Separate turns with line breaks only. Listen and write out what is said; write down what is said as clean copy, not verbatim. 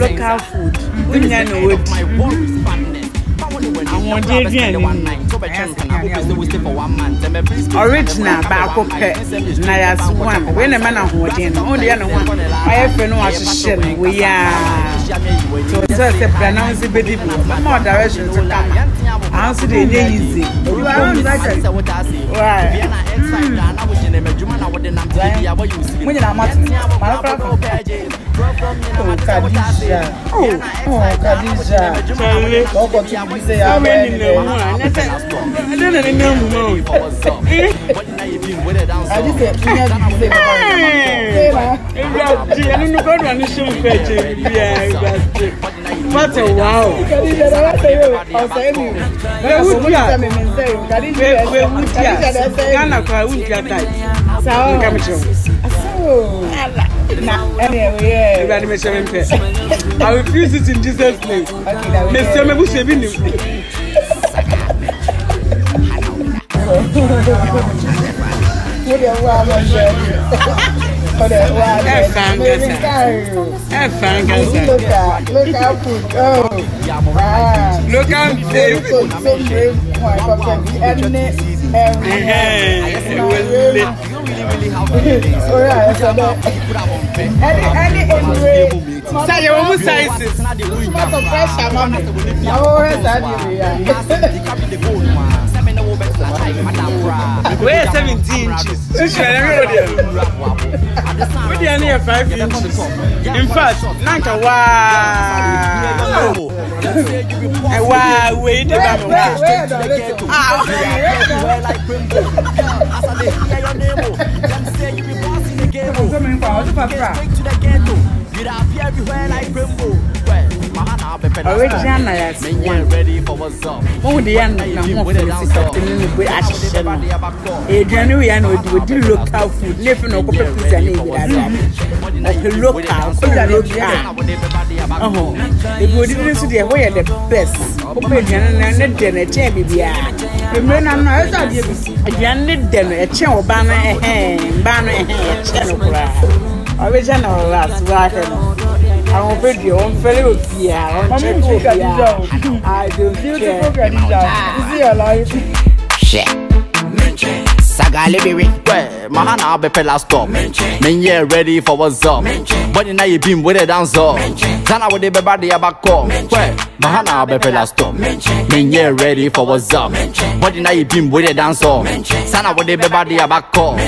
local food. We know it. I want to original Bako Pet. Nayas one. When a man of Wodin, only other one. I have been watching shit. We are. So it's a pronounce the baby. More direction to come. Answer the easy. You are on right. When you're not Khadija. Khadija. How many know? I don't know. What a wow. I refuse it in Jesus' name. Mr. Mabusevini. We're 17 inches. We are near 5 inches. In fact, Nanka, wow. Wait, original yes. Ready for what's up. Oh, the end of the local food. Live in a local. It would listen to the way the best. Open and dinner, champion. When I'm not a young dinner, a chair, banner, banner, channel. Original last right. I will bid you on fellow here. I do beautiful Khadija. Is he alive? Shit. Sagali baby. Mahana Bepela stop. Men yeah ready for what's up. But now you been with a dance up. Tana with the baby back up. Mahana Bepela stop. Men yeah ready for what's up. But now you been with a dance up. Tana with the baby back up.